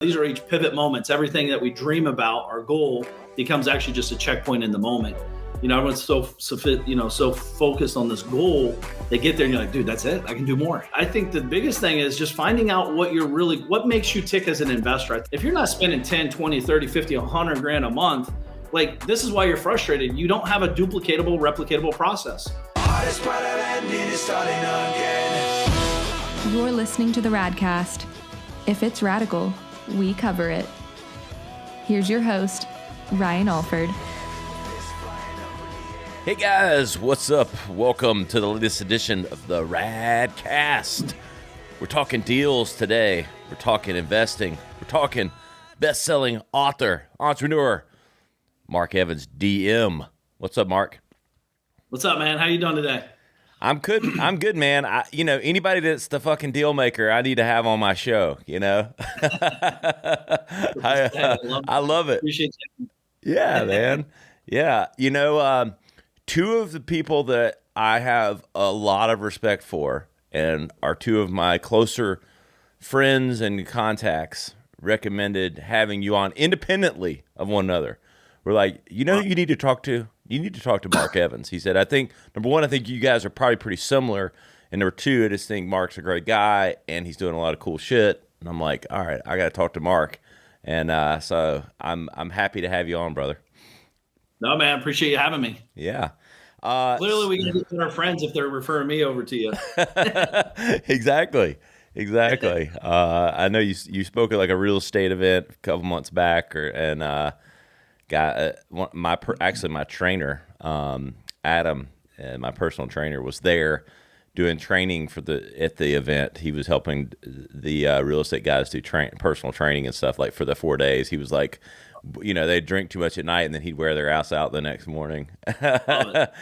These are each pivot moments. Everything that we dream about, our goal, becomes actually just a checkpoint in the moment. Everyone's so focused on this goal, they get there and you're like, dude, that's it. I can do more. I think the biggest thing is just finding out what makes you tick as an investor. If you're not spending 10, 20, 30, 50, 100 grand a month, like this is why you're frustrated. You don't have a duplicatable, replicatable process. You're listening to the Radcast. If it's radical, we cover it. Here's your host, Ryan Alford. Hey guys, what's up? Welcome to the latest edition of the Rad Cast. We're talking deals today. We're talking investing. We're talking best-selling author, entrepreneur, Mark Evans, DM. What's up, Mark? What's up, man? How you doing today? I'm good. I'm good, man. Anybody that's the fucking Dealmaker, I need to have on my show. I love it. Appreciate you. Yeah, man. Yeah, two of the people that I have a lot of respect for, and are two of my closer friends and contacts, recommended having you on independently of one another. We're like, who you need to talk to? You need to talk to Mark Evans. He said, I think, number one, I think you guys are probably pretty similar. And number two, I just think Mark's a great guy and he's doing a lot of cool shit. And I'm like, all right, I got to talk to Mark. And so I'm happy to have you on, brother. No, man, appreciate you having me. Yeah. Clearly, we can get our friends if they're referring me over to you. Exactly. I know you spoke at like a real estate event a couple months back, my trainer, Adam, my personal trainer, was there doing training at the event. He was helping the real estate guys do personal training and stuff like for the 4 days. He was like, they'd drink too much at night and then he'd wear their ass out the next morning. But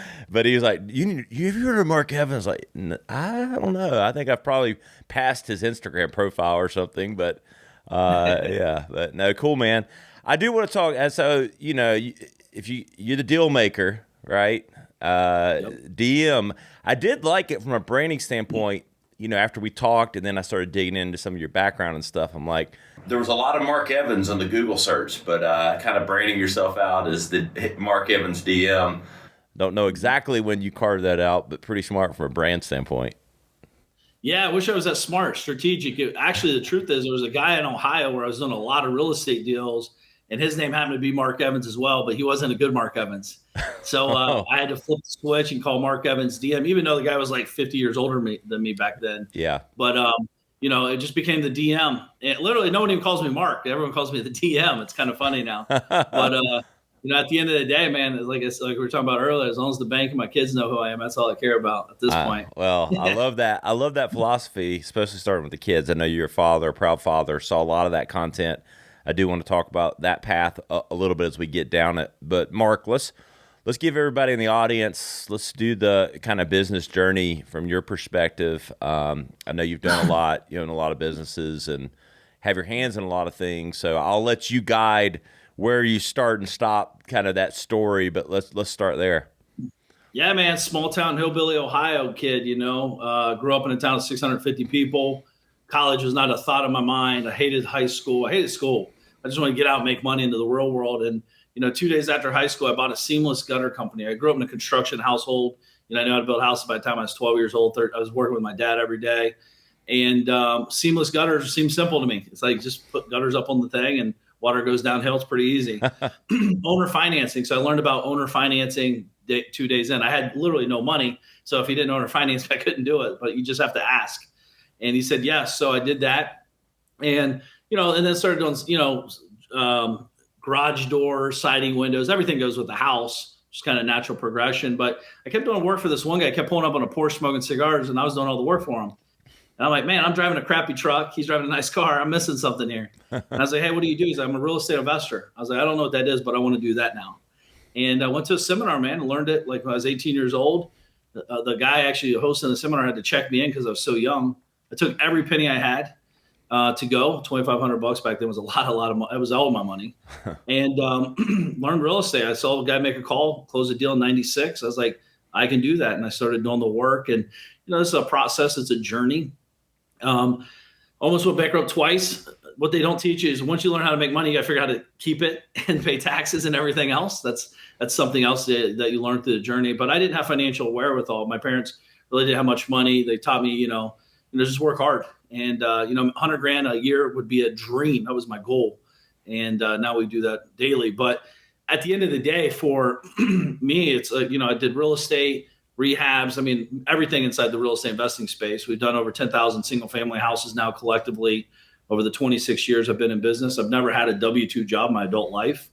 he was like, have you heard of Mark Evans? Like, I don't know. I think I've probably passed his Instagram profile or something, but yeah, but no, cool, man. I do want to talk. So, if you're the Dealmaker, right? Yep. DM. I did like it from a branding standpoint. After we talked, and then I started digging into some of your background and stuff. I'm like, there was a lot of Mark Evans on the Google search, but kind of branding yourself out as the Mark Evans DM. Don't know exactly when you carved that out, but pretty smart from a brand standpoint. Yeah, I wish I was that smart, strategic. Actually, the truth is, there was a guy in Ohio where I was doing a lot of real estate deals. And his name happened to be Mark Evans as well, but he wasn't a good Mark Evans. So I had to flip the switch and call Mark Evans DM, even though the guy was like 50 years older than me back then. Yeah. But, it just became the DM. And literally, no one even calls me Mark. Everyone calls me the DM. It's kind of funny now. But, at the end of the day, man, like we were talking about earlier, as long as the bank and my kids know who I am, that's all I care about at this point. Well, I love that. I love that philosophy, especially starting with the kids. I know you're a father, a proud father, saw a lot of that content. I do want to talk about that path a little bit as we get down it. But Mark, let's give everybody in the audience, let's do the kind of business journey from your perspective. I know you've done a lot, in a lot of businesses and have your hands in a lot of things. So I'll let you guide where you start and stop kind of that story, but let's start there. Yeah, man, small town hillbilly Ohio kid, grew up in a town of 650 people. College was not a thought in my mind. I hated high school. I hated school. I just want to get out and make money into the real world. And, 2 days after high school, I bought a seamless gutter company. I grew up in a construction household. I knew how to build houses by the time I was 12 years old. I was working with my dad every day. And seamless gutters seem simple to me. It's like just put gutters up on the thing and water goes downhill. It's pretty easy. Owner financing. So I learned about owner financing 2 days in. I had literally no money. So if you didn't owner finance, I couldn't do it. But you just have to ask. And he said, yes. So I did that. And, and then started doing, garage doors, siding windows, everything goes with the house, just kind of natural progression. But I kept doing work for this one guy, kept pulling up on a Porsche smoking cigars, and I was doing all the work for him. And I'm like, man, I'm driving a crappy truck. He's driving a nice car. I'm missing something here. And I was like, hey, what do you do? He's like, I'm a real estate investor. I was like, I don't know what that is, but I want to do that now. And I went to a seminar, man, and learned it like when I was 18 years old. The guy actually hosting the seminar had to check me in because I was so young. I took every penny I had to go. $2,500 back then was a lot of money. It was all my money. And learned real estate. I saw a guy make a call, close a deal in 96. I was like, I can do that. And I started doing the work. And, this is a process. It's a journey. Almost went bankrupt twice. what they don't teach you is once you learn how to make money, you got to figure out how to keep it and pay taxes and everything else. That's something else that you learn through the journey. But I didn't have financial wherewithal. My parents really didn't have much money. They taught me, just work hard. And, 100 grand a year would be a dream. That was my goal. And now we do that daily. But at the end of the day, for me, it's, I did real estate, rehabs. I mean, everything inside the real estate investing space. We've done over 10,000 single family houses now collectively over the 26 years I've been in business. I've never had a W-2 job in my adult life.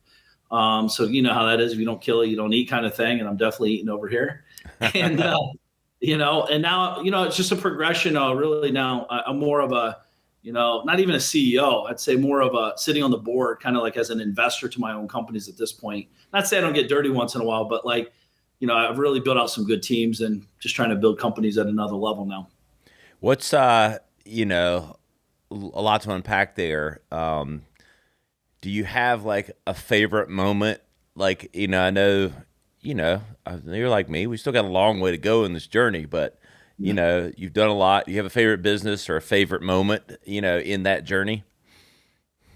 So you know how that is. If you don't kill it, you don't eat kind of thing. And I'm definitely eating over here. And, and now, it's just a progression. Really now I'm more of a, not even a CEO. I'd say more of a sitting on the board, kind of like as an investor to my own companies at this point. Not say I don't get dirty once in a while, but like, I've really built out some good teams and just trying to build companies at another level now. What's, a lot to unpack there. Do you have like a favorite moment? Like, I know, you're like me, we still got a long way to go in this journey, but you've done a lot. You have a favorite business or a favorite moment, in that journey?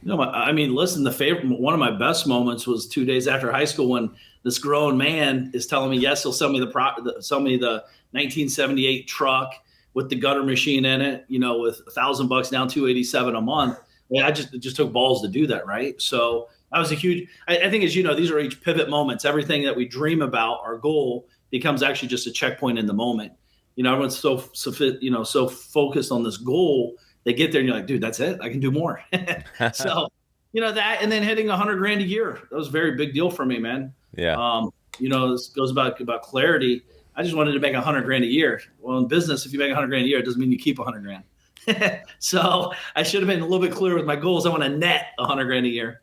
Listen, one of my best moments was 2 days after high school when this grown man is telling me, yes, he'll sell me the 1978 truck with the gutter machine in it, with $1,000 down, $287 a month. I just took balls to do that. Right. So that was a huge, I think, as these are each pivot moments. Everything that we dream about, our goal, becomes actually just a checkpoint in the moment. Everyone's so focused on this goal. They get there and you're like, dude, that's it. I can do more. So, that, and then hitting 100 grand a year, that was a very big deal for me, man. Yeah. This goes about clarity. I just wanted to make 100 grand a year. Well, in business, if you make 100 grand a year, it doesn't mean you keep 100 grand. So I should have been a little bit clearer with my goals. I want to net 100 grand a year.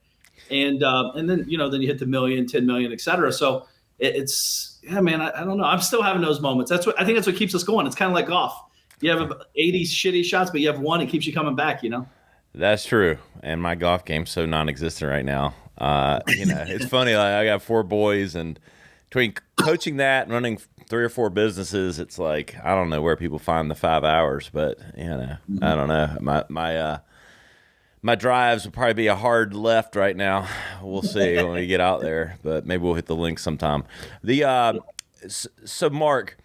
And then, then you hit the million, 10 million, et cetera. So it's, man, I don't know. I'm still having those moments. I think that's what keeps us going. It's kind of like golf. You have 80 shitty shots, but you have one, it keeps you coming back, That's true. And my golf game's so non-existent right now. It's funny. Like, I got 4 boys, and between coaching that and running 3 or 4 businesses, it's like, I don't know where people find the 5 hours, but I don't know. My drives would probably be a hard left right now. We'll see when we get out there, but maybe we'll hit the link sometime. So Mark,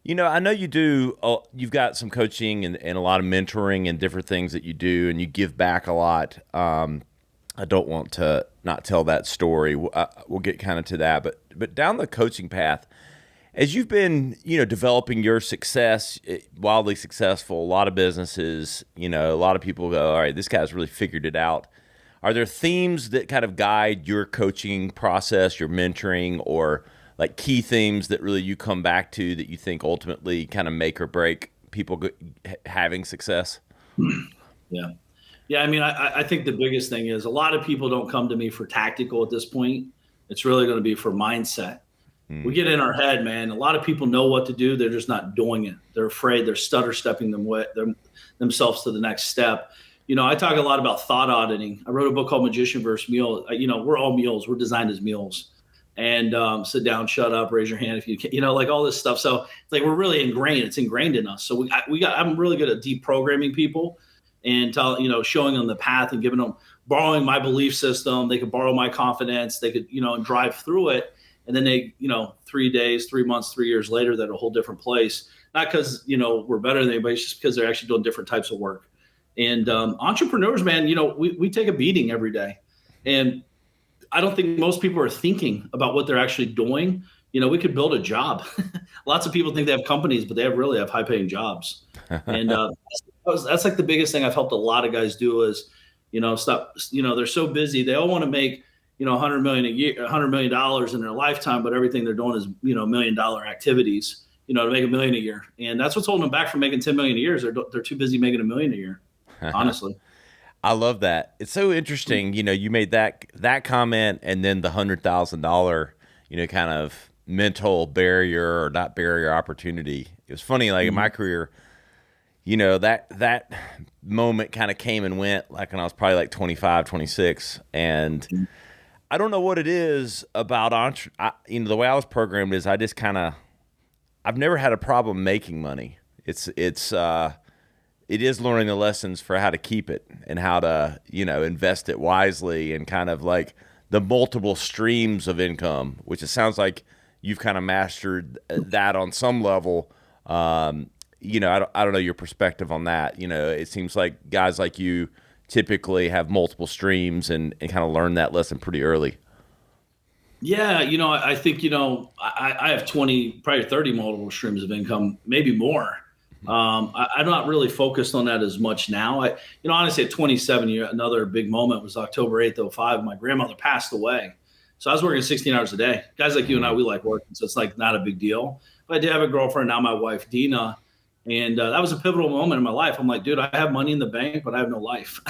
I know you do. You've got some coaching and a lot of mentoring and different things that you do, and you give back a lot. I don't want to not tell that story. We'll get kind of to that, but down the coaching path, as you've been, developing your success, wildly successful, a lot of businesses, a lot of people go, all right, this guy's really figured it out. Are there themes that kind of guide your coaching process, your mentoring, or like key themes that really you come back to that you think ultimately kind of make or break people having success? Yeah. I think the biggest thing is a lot of people don't come to me for tactical at this point. It's really going to be for mindset. We get in our head, man. A lot of people know what to do. They're just not doing it. They're afraid. They're stutter stepping themselves to the next step. I talk a lot about thought auditing. I wrote a book called Magician versus Mule. We're all mules. We're designed as mules. And sit down, shut up, raise your hand if you can, like all this stuff. So it's like we're really ingrained. It's ingrained in us. So I'm really good at deprogramming people and showing them the path and borrowing my belief system. They could borrow my confidence. They could and drive through it. And then they 3 days, 3 months, 3 years later, they're at a whole different place. Not because we're better than anybody, it's just because they're actually doing different types of work. And entrepreneurs, man, we take a beating every day, and I don't think most people are thinking about what they're actually doing. We could build a job. Lots of people think they have companies, but they really have high-paying jobs. And that's like the biggest thing I've helped a lot of guys do is, stop. They're so busy. They all want to make, $100 million a year, $100 million in their lifetime, but everything they're doing is, $1 million activities, to make $1 million a year. And that's what's holding them back from making 10 million a year. They're too busy making $1 million a year, honestly. I love that. It's so interesting. You made that comment, and then the $100,000, kind of mental barrier or not barrier opportunity. It was funny. Like in my career, that moment kind of came and went like when I was probably like 25, 26. And I don't know what it is about the way I was programmed is I've never had a problem making money. It's it is learning the lessons for how to keep it and how to, invest it wisely and kind of like the multiple streams of income, which it sounds like you've kind of mastered that on some level. I don't know your perspective on that. It seems like guys like you typically have multiple streams and kind of learn that lesson pretty early. Yeah, I think, I have 20, probably 30 multiple streams of income, maybe more. I'm not really focused on that as much now. Honestly, at 27, another big moment was October 8th, 05. My grandmother passed away. So I was working 16 hours a day. Guys like you and I, we like working, so it's like not a big deal. But I did have a girlfriend, now my wife, Dina. And that was a pivotal moment in my life. I'm like, dude, I have money in the bank, but I have no life.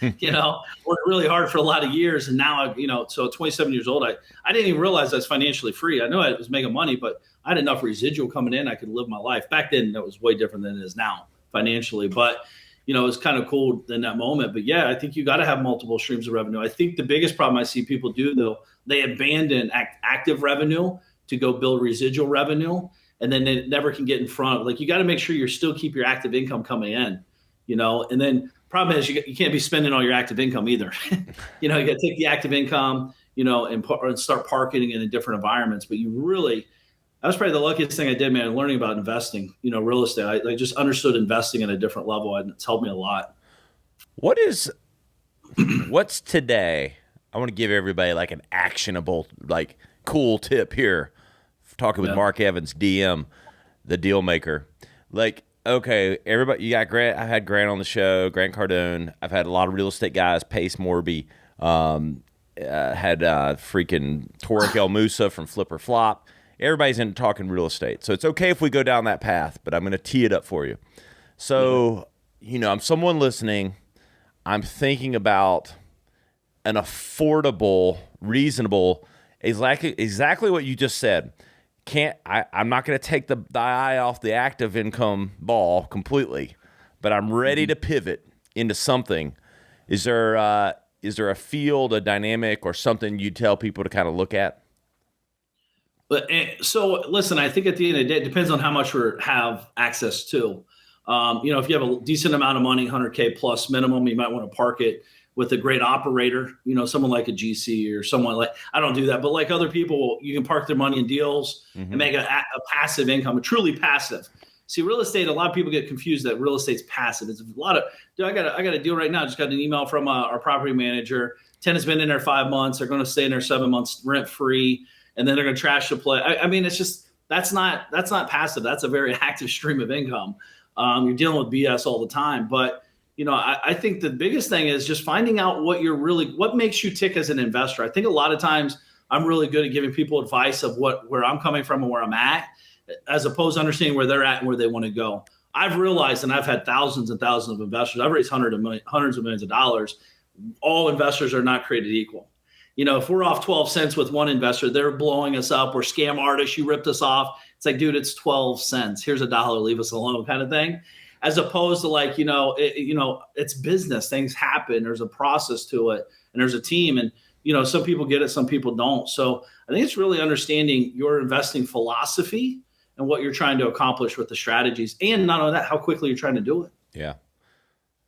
Worked really hard for a lot of years. And now, so at 27 years old, I didn't even realize I was financially free. I know I was making money, but I had enough residual coming in. I could live my life. Back then, that was way different than it is now financially. But, it was kind of cool in that moment. But yeah, I think you got to have multiple streams of revenue. I think the biggest problem I see people do, though, they abandon active revenue to go build residual revenue. And then they never can get in front. Like, you got to make sure you still keep your active income coming in, and then problem is you can't be spending all your active income either. You got to take the active income, and start parking it in different environments. But that was probably the luckiest thing I did, man, learning about investing, real estate. I just understood investing at a different level, and it's helped me a lot. What's today? I want to give everybody like an actionable, like cool tip here. Talking with Mark Evans, DM, the Dealmaker. Like, okay, everybody, you got Grant. I had Grant on the show, Grant Cardone. I've had a lot of real estate guys, Pace Morby, had freaking Torek El Musa from Flip or Flop. Everybody's into talking real estate. So it's okay if we go down that path, but I'm going to tee it up for you. So, I'm someone listening. I'm thinking about an affordable, reasonable, exactly what you just said. I'm not going to take the eye off the active income ball completely, but I'm ready to pivot into something. Is there a field, a dynamic, or something you tell people to kind of look at? So listen, I think at the end of the day, it depends on how much we have access to. If you have a decent amount of money, 100K plus minimum, you might want to park it with a great operator, someone like a GC or someone like, I don't do that, but like other people, you can park their money in deals and make a passive income, a truly passive. See, real estate, a lot of people get confused that real estate's passive. It's a lot of, dude, I got a deal right now. Just got an email from our property manager. Tenant's been in there 5 months. They're going to stay in there 7 months rent free. And then they're going to trash the place. I mean, it's just, that's not passive. That's a very active stream of income. You're dealing with BS all the time, but I think the biggest thing is just finding out what makes you tick as an investor. I think a lot of times I'm really good at giving people advice of where I'm coming from and where I'm at, as opposed to understanding where they're at and where they want to go. I've realized, and I've had thousands and thousands of investors. I've raised hundreds of millions of dollars. All investors are not created equal. If we're off 12 cents with one investor, they're blowing us up. We're scam artists. You ripped us off. It's like, dude, it's 12 cents. Here's $1. Leave us alone, kind of thing. As opposed to like, it's business. Things happen. There's a process to it, and there's a team. And, some people get it, some people don't. So I think it's really understanding your investing philosophy and what you're trying to accomplish with the strategies. And not only that, how quickly you're trying to do it. Yeah.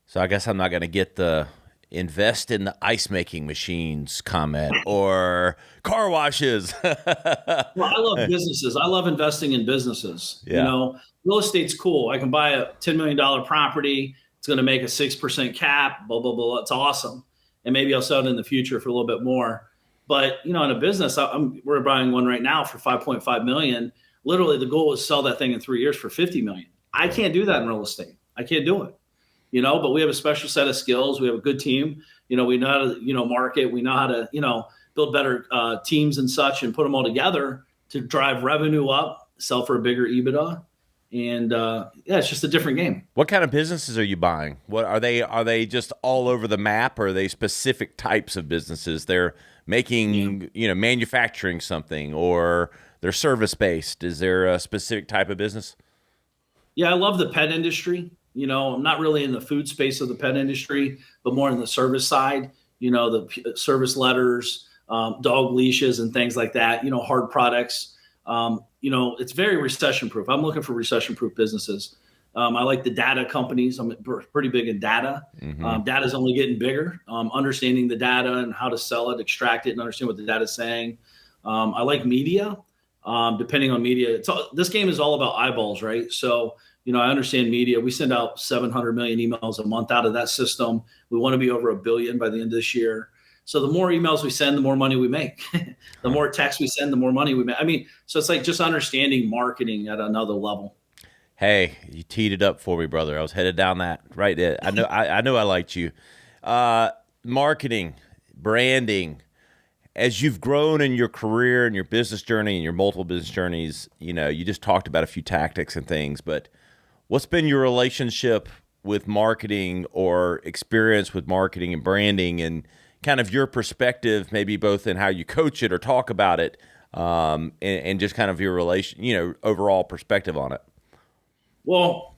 So I guess I'm not going to get the invest in the ice making machines comment or car washes. Well, I love businesses. I love investing in businesses. Yeah. Real estate's cool. I can buy a $10 million property. It's going to make a 6% cap, blah, blah, blah. It's awesome. And maybe I'll sell it in the future for a little bit more. But, in a business, we're buying one right now for $5.5 million. Literally, the goal is sell that thing in 3 years for $50 million. I can't do that in real estate. I can't do it. But we have a special set of skills. We have a good team. We know how to, market. We know how to, build better teams and such and put them all together to drive revenue up, sell for a bigger EBITDA. And it's just a different game. What kind of businesses are you buying? What are they? Are they just all over the map, or are they specific types of businesses? They're making, manufacturing something, or they're service based. Is there a specific type of business? Yeah, I love the pet industry. I'm not really in the food space of the pet industry, but more in the service side, the service letters, dog leashes and things like that, hard products. It's very recession proof. I'm looking for recession proof businesses. I like the data companies. I'm pretty big in data. Data is only getting bigger. Understanding the data and how to sell it, extract it, and understand what the data is saying. I like media. Depending on media, this game is all about eyeballs, right? So, I understand media. We send out 700 million emails a month out of that system. We want to be over 1 billion by the end of this year. So the more emails we send, the more money we make. The more texts we send, the more money we make. I mean, so it's like just understanding marketing at another level. Hey, you teed it up for me, brother. I was headed down that right there. I know I liked you. Marketing, branding. As you've grown in your career and your business journey and your multiple business journeys, you just talked about a few tactics and things, but what's been your relationship with marketing or experience with marketing and branding, and kind of your perspective, maybe both in how you coach it or talk about it, and just kind of your overall perspective on it? Well,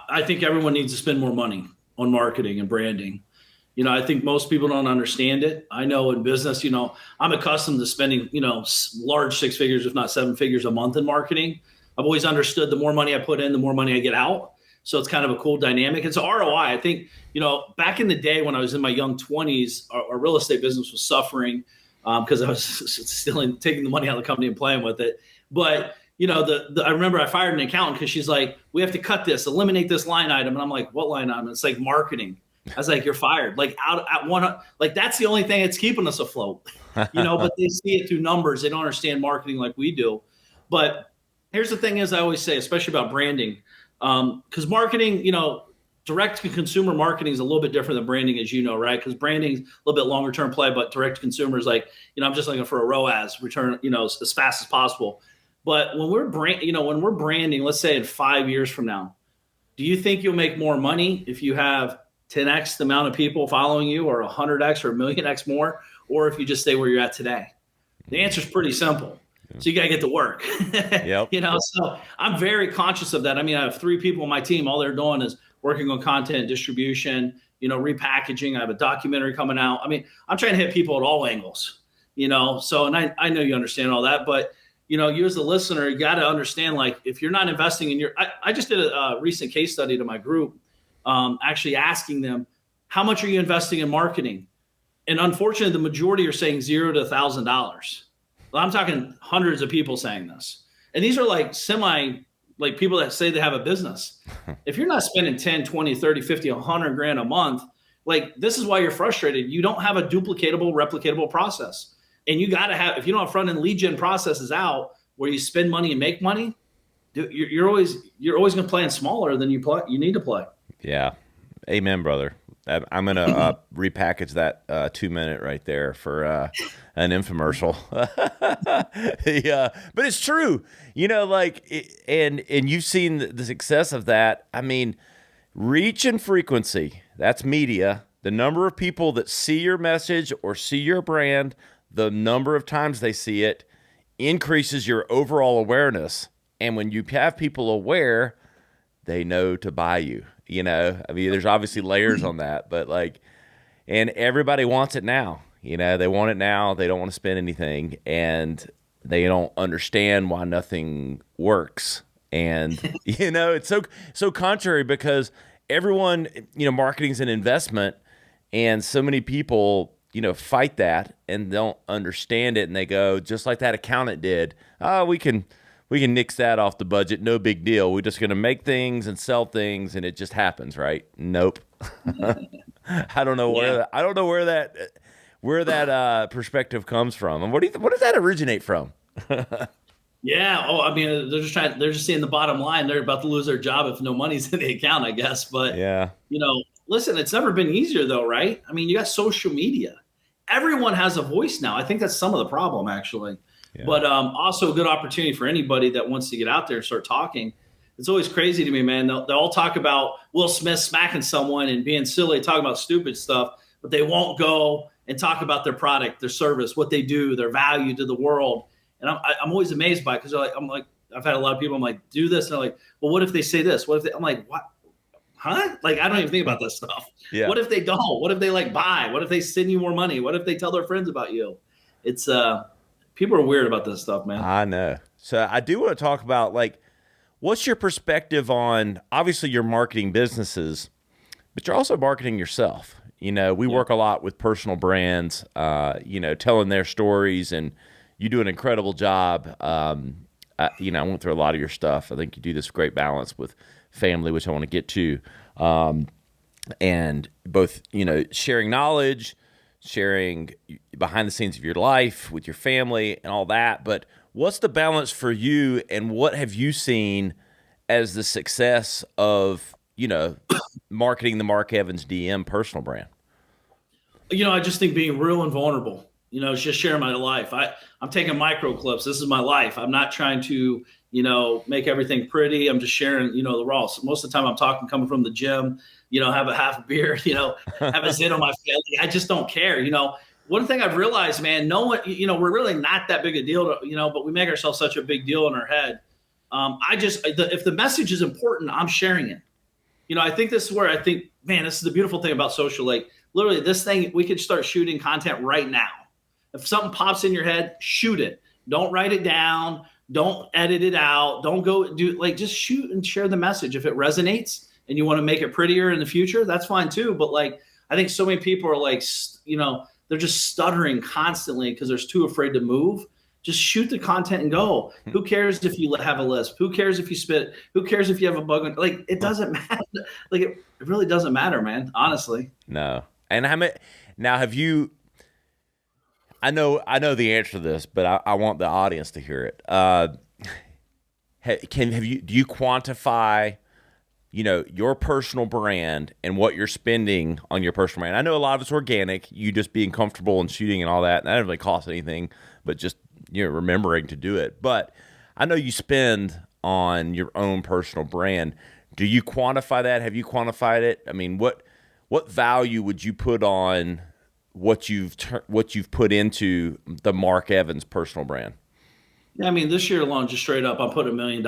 I think everyone needs to spend more money on marketing and branding. I think most people don't understand it. I know in business, I'm accustomed to spending, large 6 figures, if not 7 figures a month in marketing. I've always understood the more money I put in, the more money I get out. So it's kind of a cool dynamic. It's ROI. I think, back in the day when I was in my young 20s, our real estate business was suffering because I was still taking the money out of the company and playing with it. But, I remember I fired an accountant because she's like, we have to cut this, eliminate this line item. And I'm like, what line item? It's like marketing. I was like, you're fired. Like out at one, like that's the only thing that's keeping us afloat, but they see it through numbers. They don't understand marketing like we do. But here's the thing is I always say, especially about branding, because marketing, direct to consumer marketing is a little bit different than branding, as you know, right? Because branding is a little bit longer term play, but direct to consumer is like, I'm just looking for a ROAS return, as fast as possible. But when we're branding, let's say in 5 years from now, do you think you'll make more money if you have 10x the amount of people following you, or 100x or 1,000,000x more, or if you just stay where you're at today? The answer is pretty simple. So you got to get to work. Yep. So I'm very conscious of that. I mean, I have 3 people on my team. All they're doing is working on content distribution, repackaging. I have a documentary coming out. I mean, I'm trying to hit people at all angles, so, and I know you understand all that, but you as a listener, you got to understand, like, if you're not investing in I just did a recent case study to my group, actually asking them, how much are you investing in marketing? And unfortunately, the majority are saying $0 to $1,000. Well, I'm talking hundreds of people saying this. And these are like people that say they have a business. If you're not spending 10, 20, 30, 50, 100 grand a month, like, this is why you're frustrated. You don't have a duplicatable, replicatable process. And you got to have, if you don't have front end lead gen processes out where you spend money and make money, you're always going to play in smaller than you need to play. Yeah. Amen, brother. I'm going to repackage that 2-minute right there for an infomercial. Yeah, but it's true. And you've seen the success of that. I mean, reach and frequency, that's media. The number of people that see your message or see your brand, the number of times they see it increases your overall awareness. And when you have people aware, they know to buy you. I mean, there's obviously layers on that, but and everybody wants it now. They want it now. They don't want to spend anything, and they don't understand why nothing works. And it's so contrary, because everyone, marketing's an investment, and so many people, fight that and don't understand it, and they go just like that accountant did. Oh, we can nix that off the budget. No big deal. We're just going to make things and sell things, and it just happens, right? Nope. I don't know where that perspective comes from. And what does that originate from? Yeah. Oh, I mean, they're just seeing the bottom line. They're about to lose their job if no money's in the account, I guess. But yeah, listen, it's never been easier though, right? I mean, you got social media. Everyone has a voice now. I think that's some of the problem, actually. Yeah. But also a good opportunity for anybody that wants to get out there and start talking. It's always crazy to me, man. They'll all talk about Will Smith smacking someone and being silly, talking about stupid stuff, but they won't go and talk about their product, their service, what they do, their value to the world. And I'm always amazed by it, because I've had a lot of people, I'm like, do this. And they're like, well, what if they say this? What if I'm like, what? Huh? Like, I don't even think about this stuff. Yeah. What if they don't? What if they buy? What if they send you more money? What if they tell their friends about you? It's people are weird about this stuff, man. I know. So I do want to talk about What's your perspective on, obviously you're marketing businesses, but you're also marketing yourself. You know, we work a lot with personal brands, you know, telling their stories, and you do an incredible job. You know, I went through a lot of your stuff. I think you do this great balance with family, which I want to get to. And both, you know, sharing knowledge, sharing behind the scenes of your life with your family and all that. But what's the balance for you, and what have you seen as the success of, you know, marketing the Mark Evans DM personal brand? You know, I just think being real and vulnerable, you know, it's just sharing my life. I'm taking micro clips. This is my life. I'm not trying to, you know, make everything pretty. I'm just sharing, you know, the raw. So most of the time I'm talking, coming from the gym, you know, have a half a beer, you know, have a zit on my family. I just don't care. You know, one thing I've realized, man, no one, you know, we're really not that big a deal, you know, but we make ourselves such a big deal in our head. If the message is important, I'm sharing it. You know, I think this is where I think, man, this is the beautiful thing about social. Like literally this thing, we could start shooting content right now. If something pops in your head, shoot it. Don't write it down. Don't edit it out. Don't go do like, just shoot and share the message. If it resonates and you want to make it prettier in the future, that's fine too. But like, I think so many people are like, you know, they're just stuttering constantly because they're too afraid to move. Just shoot the content and go. Who cares if you have a lisp? Who cares if you spit? Who cares if you have a bug? Like, it doesn't matter. Like, it really doesn't matter, man. Honestly. No. And now have you, I know the answer to this, but I want the audience to hear it. Do you quantify, you know, your personal brand and what you're spending on your personal brand? I know a lot of it's organic, you just being comfortable and shooting and all that, and that doesn't really cost anything, but just, you know, remembering to do it. But I know you spend on your own personal brand. Do you quantify that? Have you quantified it? I mean, what value would you put on what you've put into the Mark Evans personal brand? Yeah, I mean, this year alone, just straight up, I put $1 million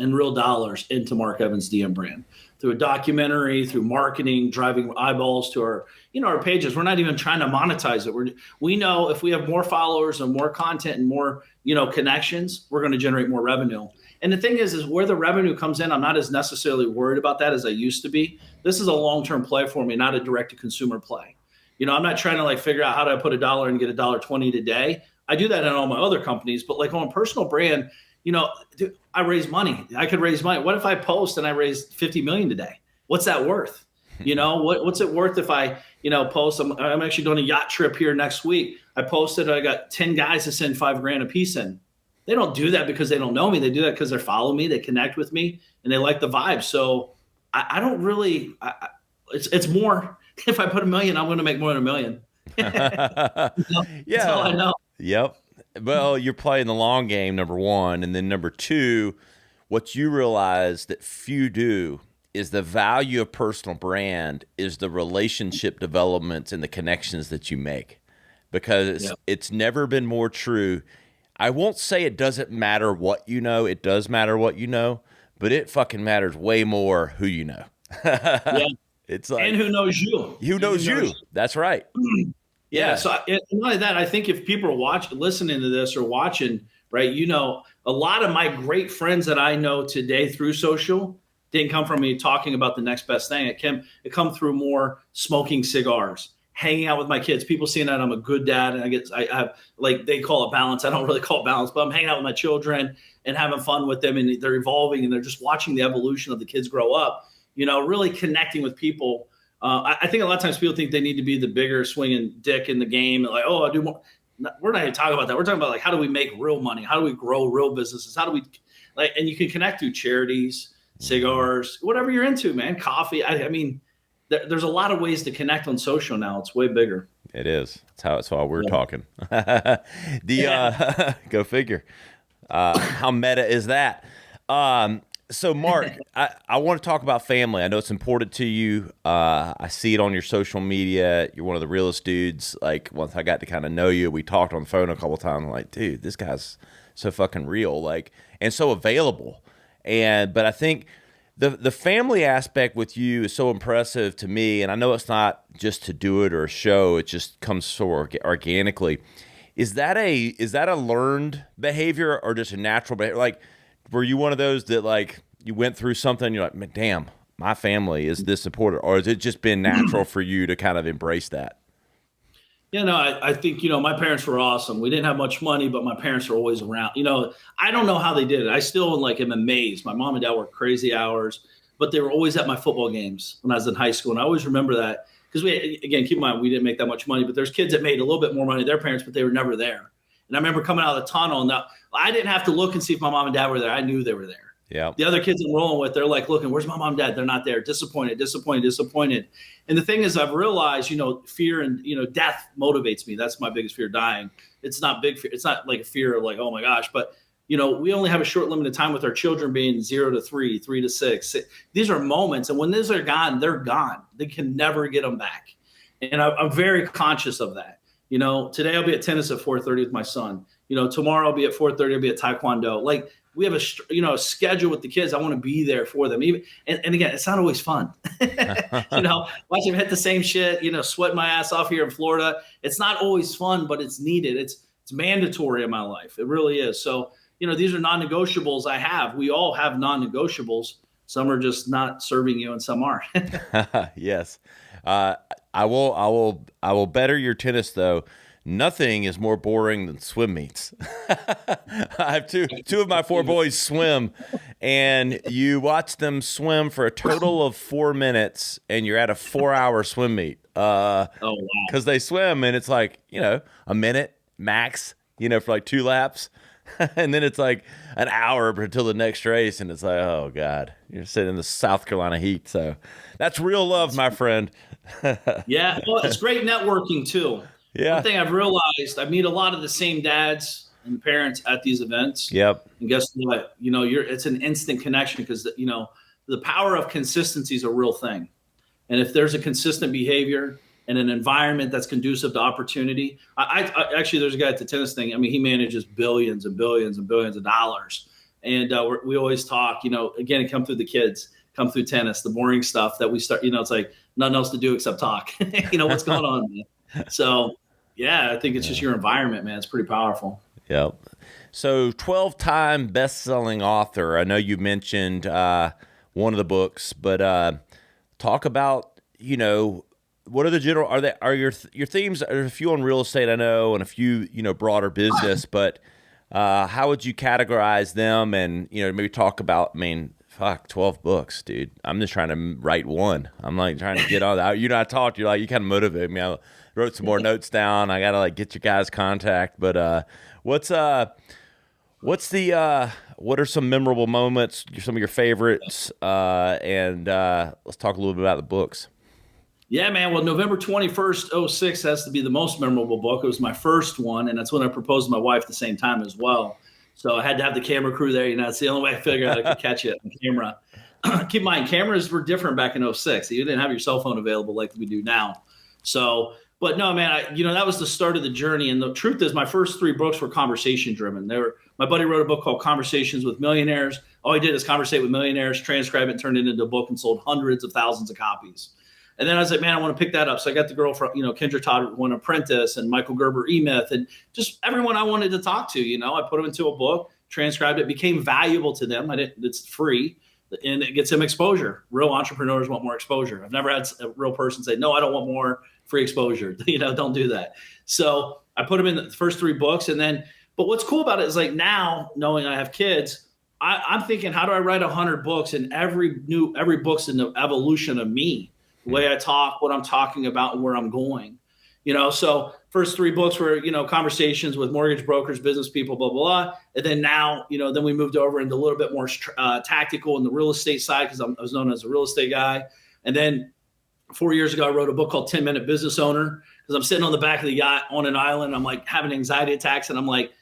in real dollars into Mark Evans DM brand through a documentary, through marketing, driving eyeballs to our, you know, our pages. We're not even trying to monetize it. We know if we have more followers and more content and more, you know, connections, we're going to generate more revenue. And the thing is where the revenue comes in, I'm not as necessarily worried about that as I used to be. This is a long-term play for me, not a direct-to-consumer play. You know, I'm not trying to like figure out how to put $1 and get $1.20 today. I do that in all my other companies, but like on a personal brand, you know, dude, I raise money. I could raise money. What if I post and I raised 50 million today? What's that worth? You know, what's it worth if I, you know, post? I'm actually doing a yacht trip here next week. I posted, I got 10 guys to send $5,000 a piece in. They don't do that because they don't know me. They do that because they follow me, they connect with me, and they like the vibe. So I don't really, it's more, if I put $1 million, I'm going to make more than $1 million. That's all I know. Yep. Well, you're playing the long game, number one. And then number two, what you realize that few do is the value of personal brand is the relationship developments and the connections that you make. Because it's never been more true. I won't say it doesn't matter what you know. It does matter what you know. But it fucking matters way more who you know. Yeah. It's like, and who knows you? Who knows you? That's right. Yeah. So not only that, I think if people are listening to this or watching, right, you know, a lot of my great friends that I know today through social didn't come from me talking about the next best thing. It come through more smoking cigars, hanging out with my kids, people seeing that I'm a good dad. And I have, like, they call it balance. I don't really call it balance, but I'm hanging out with my children and having fun with them, and they're evolving and they're just watching the evolution of the kids grow up, you know, really connecting with people. I think a lot of times people think they need to be the bigger swinging dick in the game. Like, oh, I do more. We're not even talking about that. We're talking about like, how do we make real money? How do we grow real businesses? How do we like, and you can connect through charities, cigars, whatever you're into, man, coffee. I mean, there's a lot of ways to connect on social now. It's way bigger. It is. That's why we're talking. Go figure. How meta is that? So, Mark, I want to talk about family. I know it's important to you. I see it on your social media. You're one of the realest dudes. Like, once I got to kind of know you, we talked on the phone a couple of times. I'm like, dude, this guy's so fucking real, like, and so available. But I think the family aspect with you is so impressive to me. And I know it's not just to do it or a show. It just comes so organically. Is that a learned behavior or just a natural behavior? Like, were you one of those that like you went through something, you're like, "Man, damn, my family is this supportive," or has it just been natural for you to kind of embrace that? Yeah, no, I think, my parents were awesome. We didn't have much money, but my parents were always around. I don't know how they did it. I still like am amazed. My mom and dad worked crazy hours, but they were always at my football games when I was in high school. And I always remember that because again, keep in mind, we didn't make that much money, but there's kids that made a little bit more money than their parents, but they were never there. And I remember coming out of the tunnel. Now, I didn't have to look and see if my mom and dad were there. I knew they were there. Yeah. The other kids I'm rolling with, they're like, looking, where's my mom and dad? They're not there. Disappointed, disappointed, disappointed. And the thing is, I've realized, fear and, death motivates me. That's my biggest fear, dying. It's not big fear. It's not like a fear of like, oh my gosh, but we only have a short limited time with our children being 0 to 3, 3 to 6. These are moments. And when these are gone, they're gone. They can never get them back. And I'm very conscious of that. Today I'll be at tennis at 4:30 with my son. Tomorrow I'll be at 4:30. I'll be at Taekwondo. Like we have a schedule with the kids. I want to be there for them. Even and again, it's not always fun. Watch them hit the same shit. Sweat my ass off here in Florida. It's not always fun, but it's needed. It's mandatory in my life. It really is. So these are non-negotiables I have. We all have non-negotiables. Some are just not serving you, and some are. Yes. I will better your tennis though. Nothing is more boring than swim meets. I have two of my 4 boys swim, and you watch them swim for a total of 4 minutes, and you're at a 4-hour swim meet. Oh wow! Because they swim, and it's like a minute max, for like 2 laps, and then it's like an hour until the next race, and it's like, oh god, you're sitting in the South Carolina heat. So that's real love, my friend. Yeah, well, it's great networking too. Yeah. One thing I've realized, I meet a lot of the same dads and parents at these events. Yep. And guess what? It's an instant connection because the power of consistency is a real thing. And if there's a consistent behavior and an environment that's conducive to opportunity, I actually, there's a guy at the tennis thing. I mean, he manages billions and billions and billions of dollars. And we always talk, again, come through the kids, come through tennis, the boring stuff that we start, it's like nothing else to do except talk. What's going on, man? So, yeah, I think it's just your environment, man. It's pretty powerful. Yep. So 12-time best-selling author. I know you mentioned one of the books, but talk about, what are the general, are your themes, are a few on real estate, I know, and a few, broader business, but how would you categorize them and, maybe talk about, 12 books, dude. I'm just trying to write one. I'm like trying to get on that. I talked, you kind of motivate me. I wrote some more notes down. I got to get your guys' contact, but what are some memorable moments, some of your favorites, and let's talk a little bit about the books. Yeah, man. Well, November 21st, 06 has to be the most memorable book. It was my first one, and that's when I proposed to my wife at the same time as well. So I had to have the camera crew there. It's the only way I figured out I could catch it on camera. Keep in mind, cameras were different back in 06. You didn't have your cell phone available like we do now. So, but no, man, that was the start of the journey. And the truth is my first 3 books were conversation driven. My buddy wrote a book called Conversations with Millionaires. All he did is conversate with millionaires, transcribe it, turned it into a book, and sold hundreds of thousands of copies. And then I was like, man, I want to pick that up. So I got the girl from, Kendra Todd, One Apprentice, and Michael Gerber, E-Myth, and just everyone I wanted to talk to. I put them into a book, transcribed it, became valuable to them. It's free, and it gets them exposure. Real entrepreneurs want more exposure. I've never had a real person say, no, I don't want more free exposure. Don't do that. So I put them in the first 3 books. But what's cool about it is like now, knowing I have kids, I'm thinking, how do I write 100 books? And every book's in the evolution of me. The way I talk, what I'm talking about, and where I'm going, so first 3 books were, conversations with mortgage brokers, business people, blah, blah, blah. And then now, then we moved over into a little bit more tactical in the real estate side because I was known as a real estate guy. And then 4 years ago, I wrote a book called 10-Minute Business Owner because I'm sitting on the back of the yacht on an island. I'm like having anxiety attacks and I'm like,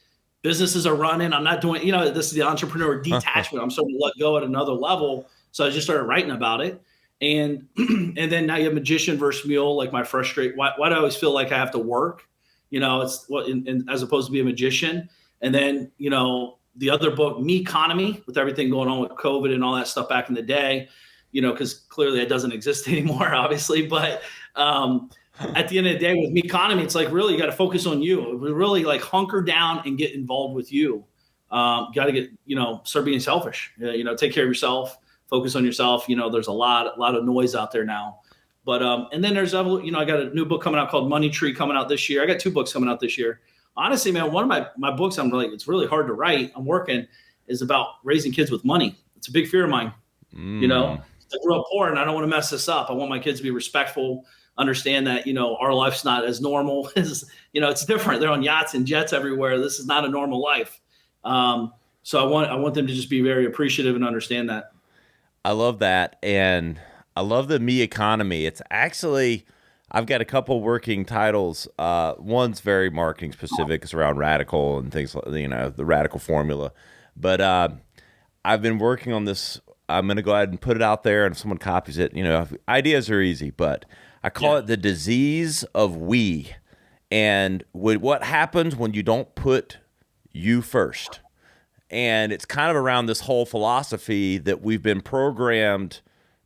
businesses are running. I'm not doing, this is the entrepreneur detachment. I'm starting to let go at another level. So I just started writing about it. And then now you have magician versus mule, like why do I always feel like I have to work, it's what as opposed to be a magician. And then, the other book, Me Economy, with everything going on with COVID and all that stuff back in the day, because clearly it doesn't exist anymore, obviously. But at the end of the day with Me Economy, it's like, really, you got to focus on you. We really like hunker down and get involved with you. got to get, start being selfish, take care of yourself, focus on yourself. There's a lot of noise out there now, but, and then there's, I got a new book coming out called Money Tree coming out this year. I got 2 books coming out this year. Honestly, man, one of my books, it's really hard to write. I'm working is about raising kids with money. It's a big fear of mine. I grew up poor and I don't want to mess this up. I want my kids to be respectful, understand that, our life's not as normal as, it's different. They're on yachts and jets everywhere. This is not a normal life. So I want them to just be very appreciative and understand that. I love that. And I love the me economy. It's actually, I've got a couple working titles. One's very marketing specific. It's around radical and things like, the radical formula. But I've been working on this. I'm going to go ahead and put it out there, and if someone copies it, ideas are easy, but I call it the disease of we. And what happens when you don't put you first? And it's kind of around this whole philosophy that we've been programmed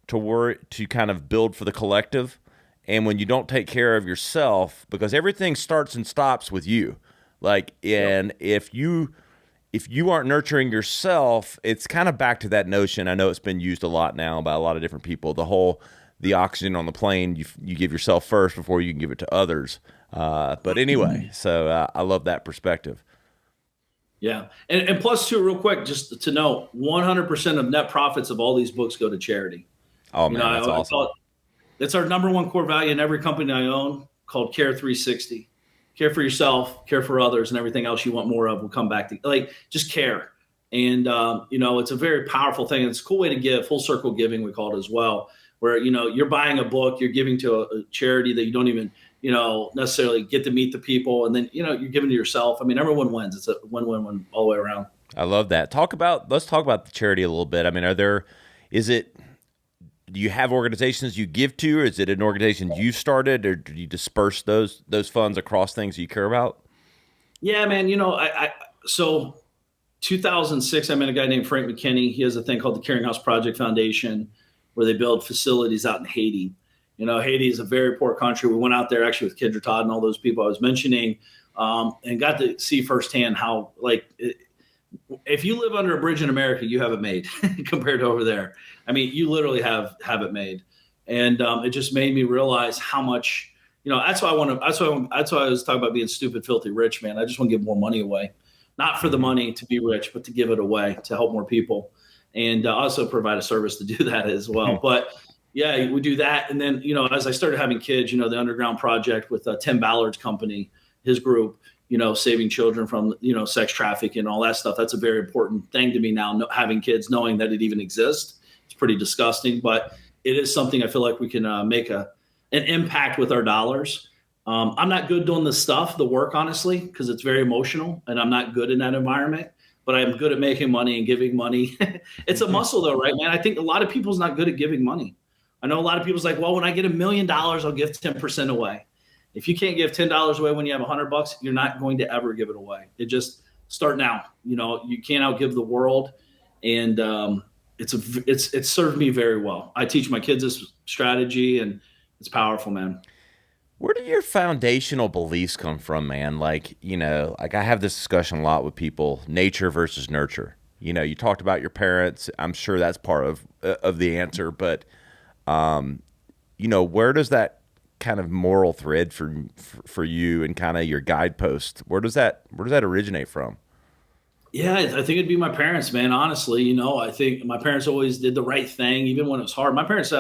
to kind of build for the collective. And when you don't take care of yourself, because everything starts and stops with you. And if you aren't nurturing yourself, it's kind of back to that notion. I know it's been used a lot now by a lot of different people. The oxygen on the plane, you give yourself first before you can give it to others. But anyway, so I love that perspective. Yeah. And plus too, real quick, just to know, 100% of net profits of all these books go to charity. Oh man, that's awesome. That's our number one core value in every company I own, called Care 360. Care for yourself, care for others, and everything else you want more of will come back to just care. And, it's a very powerful thing. It's a cool way to give, full circle giving, we call it as well, where, you're buying a book, you're giving to a charity that you don't even, necessarily get to meet the people. And then, you're giving to yourself. I mean, everyone wins. It's a win-win-win all the way around. I love that. Let's talk about the charity a little bit. I mean, do you have organizations you give to, or is it an organization you started, or do you disperse those funds across things you care about? Yeah, man. So 2006, I met a guy named Frank McKinney. He has a thing called the Caring House Project Foundation, where they build facilities out in Haiti. Haiti is a very poor country. We went out there actually with Kendra Todd and all those people I was mentioning, and got to see firsthand how, if you live under a bridge in America, you have it made compared to over there. I mean, you literally have it made. And it just made me realize how much, that's why I was talking about being stupid, filthy rich, man. I just want to give more money away, not for the money to be rich, but to give it away to help more people, and also provide a service to do that as well. But yeah, we do that. And then, as I started having kids, the Underground Project with Tim Ballard's company, his group, saving children from, sex trafficking and all that stuff. That's a very important thing to me now, having kids, knowing that it even exists. It's pretty disgusting, but it is something I feel like we can make an impact with our dollars. I'm not good doing the work, honestly, because it's very emotional and I'm not good in that environment, but I'm good at making money and giving money. It's a muscle though, right, man? I think a lot of people's not good at giving money. I know a lot of people's like, well, when I get $1 million, I'll give 10% away. If you can't give $10 away when you have $100, you're not going to ever give it away. It just start now. You can't outgive the world, and it's served me very well. I teach my kids this strategy, and it's powerful, man. Where do your foundational beliefs come from, man? I have this discussion a lot with people: nature versus nurture. You talked about your parents. I'm sure that's part of the answer, but where does that kind of moral thread for you and kind of your guidepost, where does that originate from? Yeah, I think it'd be my parents, man. Honestly, I think my parents always did the right thing, even when it was hard. My parents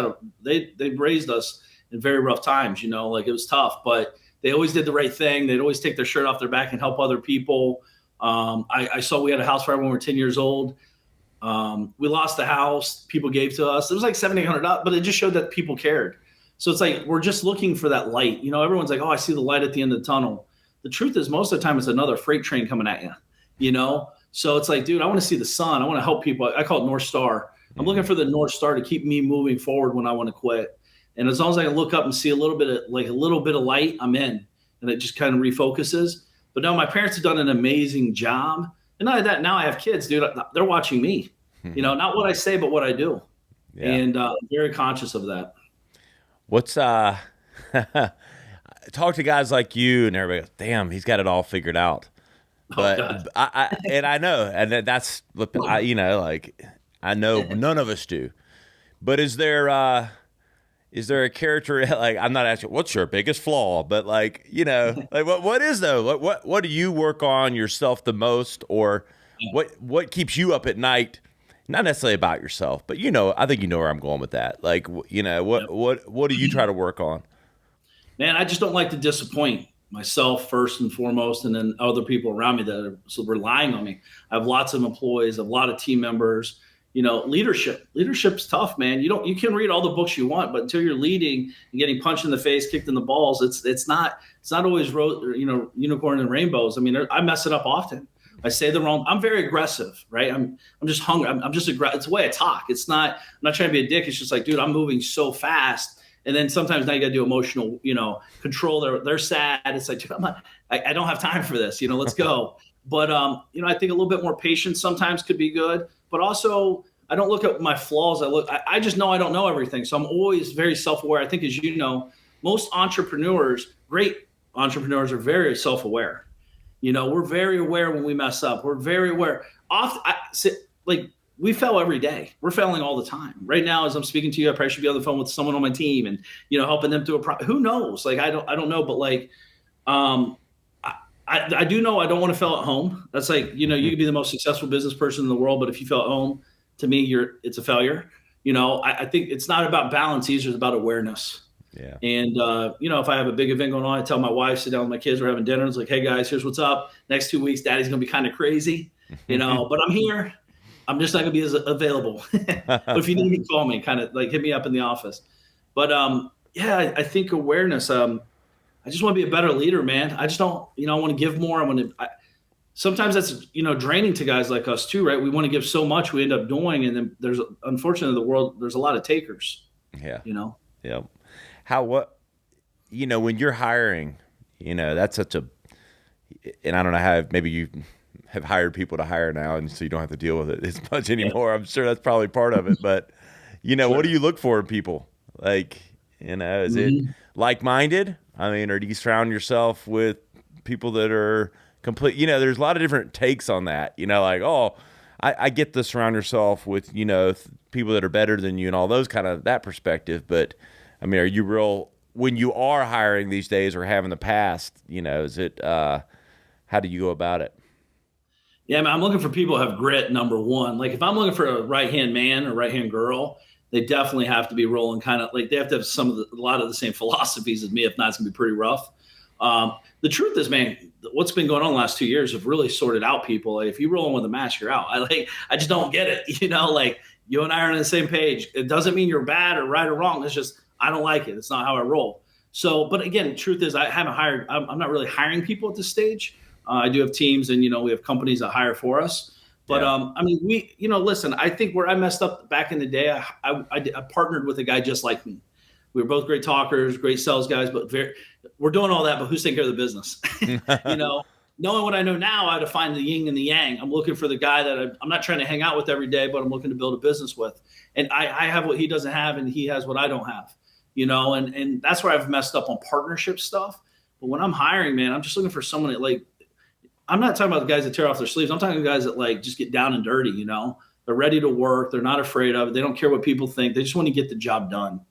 they raised us in very rough times, it was tough, but they always did the right thing. They'd always take their shirt off their back and help other people. I saw we had a house fire when we were 10 years old. We lost the house people gave to us. It was like $700-800, but it just showed that people cared. So it's like, we're just looking for that light. Everyone's like, oh, I see the light at the end of the tunnel. The truth is, most of the time it's another freight train coming at you, So it's like, dude, I want to see the sun. I want to help people. I call it North Star. I'm looking for the North Star to keep me moving forward when I want to quit. And as long as I can look up and see a little bit of light, I'm in. And it just kind of refocuses. But no, my parents have done an amazing job. And not only that, now I have kids, dude. They're watching me. Not what I say, but what I do. Yeah. And I'm very conscious of that. What's talk to guys like you and everybody goes, damn, he's got it all figured out. But God. I know, and that's like I know none of us do. But is there a character, like, I'm not asking what's your biggest flaw, but like, like what is though? What do you work on yourself the most, or what keeps you up at night? Not necessarily about yourself, but I think you know where I'm going with that. Like, what do you try to work on? Man, I just don't like to disappoint myself first and foremost, and then other people around me that are relying on me. I have lots of employees, a lot of team members. Leadership's tough, man. You can read all the books you want, but until you're leading and getting punched in the face, kicked in the balls, it's not always unicorn and rainbows. I mean, I mess it up often. I say the wrong. I'm very aggressive, right? I'm just hungry. I'm just aggressive. It's the way I talk. I'm not trying to be a dick. It's just like, dude, I'm moving so fast. And then sometimes now you got to do emotional, control. They're sad. It's like, dude, I don't have time for this. Let's go. But I think a little bit more patience sometimes could be good. But also, I don't look at my flaws. I just know I don't know everything. So I'm always very self-aware. I think, as you know, most great entrepreneurs are very self-aware. We're very aware when we mess up. We're very aware. We fail every day. We're failing all the time. Right now, as I'm speaking to you, I probably should be on the phone with someone on my team and, helping them through who knows? Like, I don't know, but like, I do know I don't want to fail at home. That's like, you can be the most successful business person in the world, but if you fail at home, to me, it's a failure. I think it's not about balance either. It's about awareness. Yeah. And, if I have a big event going on, I tell my wife, sit down with my kids, we're having dinner. It's like, hey guys, here's what's up. Next 2 weeks, daddy's going to be kind of crazy, but I'm here. I'm just not going to be as available. But if you need me, call me, kind of like hit me up in the office. But I think awareness, I just want to be a better leader, man. I just don't, I want to give more. Sometimes that's, draining to guys like us too, right? We want to give so much we end up doing. And then unfortunately, in the world, there's a lot of takers. Yeah. Yeah. When you're hiring, that's such a, and I don't know how, maybe you have hired people to hire now, and so you don't have to deal with it as much anymore. Yeah. I'm sure that's probably part of it, but sure. What do you look for in people? Like, is it like-minded? I mean, or do you surround yourself with people that are complete, there's a lot of different takes on that, I get to surround yourself with, people that are better than you and all those kind of that perspective. But I mean, are you when you are hiring these days or have in the past, is it, how do you go about it? Yeah, I mean, I'm looking for people who have grit, number one. Like, if I'm looking for a right-hand man or right-hand girl, they definitely have to be rolling kind of like, they have to have a lot of the same philosophies as me. If not, it's gonna be pretty rough. The truth is, man, what's been going on the last 2 years have really sorted out people. Like, if you roll in with a match, you're out. I just don't get it. Like, you and I are on the same page. It doesn't mean you're bad or right or wrong. It's just, I don't like it. It's not how I roll. So, but again, the truth is, I'm not really hiring people at this stage. I do have teams, and, we have companies that hire for us. But, yeah. I mean, listen, I think where I messed up back in the day, I partnered with a guy just like me. We were both great talkers, great sales guys, but we're doing all that, but who's taking care of the business? Knowing what I know now, I had to find the yin and the yang. I'm looking for the guy that I'm not trying to hang out with every day, but I'm looking to build a business with. And I have what he doesn't have, and he has what I don't have, and that's where I've messed up on partnership stuff. But when I'm hiring, man, I'm just looking for someone that, like, I'm not talking about the guys that tear off their sleeves. I'm talking about guys that, like, just get down and dirty, They're ready to work. They're not afraid of it. They don't care what people think. They just want to get the job done.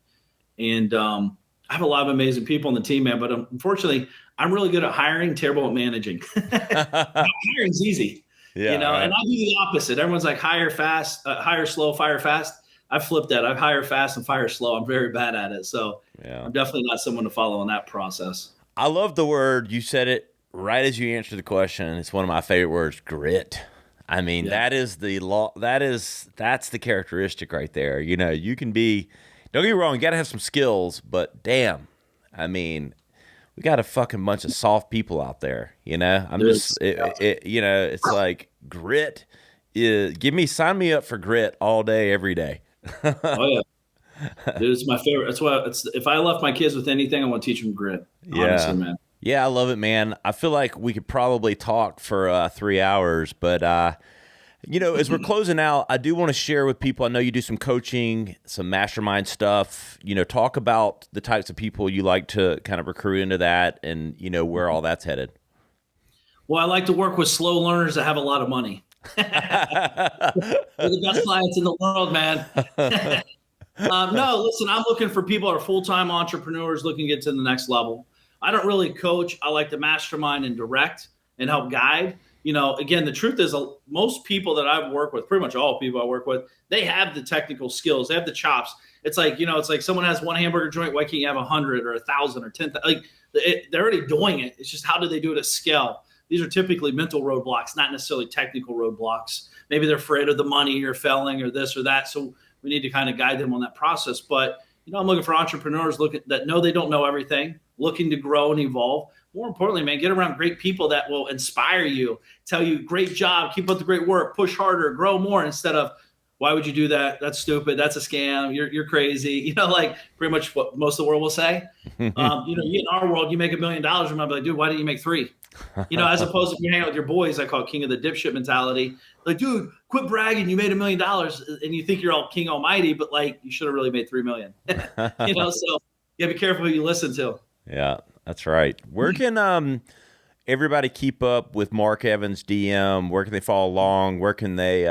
And I have a lot of amazing people on the team, man. But unfortunately, I'm really good at hiring, terrible at managing. Hiring's easy, right. And I do the opposite. Everyone's like, hire fast, hire slow, fire fast. I flipped that. I hire fast and fire slow. I'm very bad at it. So yeah. I'm definitely not someone to follow in that process. I love the word. You said it right as you answered the question. It's one of my favorite words, grit. I mean, that is the law. That's the characteristic right there. You can be, don't get me wrong, you got to have some skills, but damn, I mean, we got a fucking bunch of soft people out there, it's like grit sign me up for grit all day, every day. Oh yeah. Dude, it's my favorite. That's why if I left my kids with anything, I want to teach them grit. Honestly, man. Yeah, I love it, man. I feel like we could probably talk for 3 hours, but as we're closing out, I do want to share with people. I know you do some coaching, some mastermind stuff. Talk about the types of people you like to kind of recruit into that, and where all that's headed. Well, I like to work with slow learners that have a lot of money. They're the best clients in the world, man. No, listen, I'm looking for people that are full-time entrepreneurs looking to get to the next level. I don't really coach. I like to mastermind and direct and help guide. Again, the truth is most people that I've worked with, pretty much all people I work with, they have the technical skills. They have the chops. It's like someone has one hamburger joint. Why can't you have 100 or 1,000 or 10,000? Like they're already doing it. It's just how do they do it at scale? These are typically mental roadblocks, not necessarily technical roadblocks. Maybe they're afraid of the money or failing or this or that. So we need to kind of guide them on that process. But, I'm looking for entrepreneurs that know they don't know everything, looking to grow and evolve. More importantly, man, get around great people that will inspire you, tell you, great job, keep up the great work, push harder, grow more, instead of, why would you do that? That's stupid. That's a scam. You're crazy. Like pretty much what most of the world will say. In our world, you make $1 million. You might be like, dude, why didn't you make 3? As opposed to if you hang out with your boys, I call it king of the dipshit mentality. Like, dude, quit bragging. You made $1 million and you think you're all king almighty, but like you should have really made 3 million. So you gotta be careful who you listen to. Yeah, that's right. Where can everybody keep up with Mark Evans DM? Where can they follow along? Where can they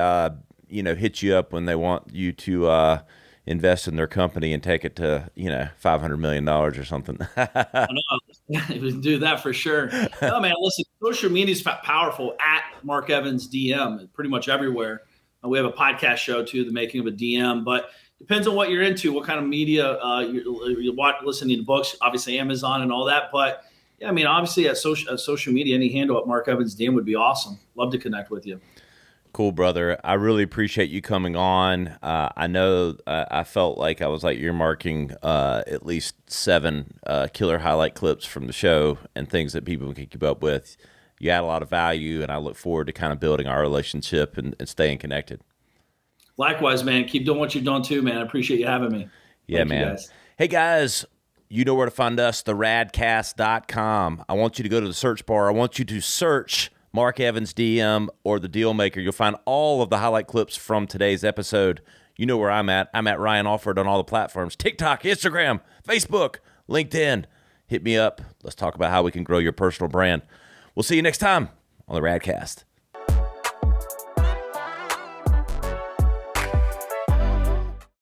hit you up when they want you to invest in their company and take it to, $500 million or something? I know. We can do that for sure. No, man, listen, social media is powerful at Mark Evans DM, pretty much everywhere. We have a podcast show too, The Making of a DM, but depends on what you're into, what kind of media you watch, listening to books, obviously Amazon and all that. But yeah, I mean, obviously at social media, any handle at Mark Evans DM would be awesome. Love to connect with you. Cool, brother. I really appreciate you coming on. I know I felt like I was like earmarking at least 7 killer highlight clips from the show and things that people can keep up with. You add a lot of value, and I look forward to kind of building our relationship and staying connected. Likewise, man. Keep doing what you're doing too, man. I appreciate you having me. Yeah, Thank man. You guys. Hey, guys, you know where to find us, theradcast.com. I want you to go to the search bar. I want you to search Mark Evans DM or the Dealmaker. You'll find all of the highlight clips from today's episode. You know where I'm at. I'm at Ryan Alford on all the platforms: TikTok, Instagram, Facebook, LinkedIn. Hit me up. Let's talk about how we can grow your personal brand. We'll see you next time on the Radcast.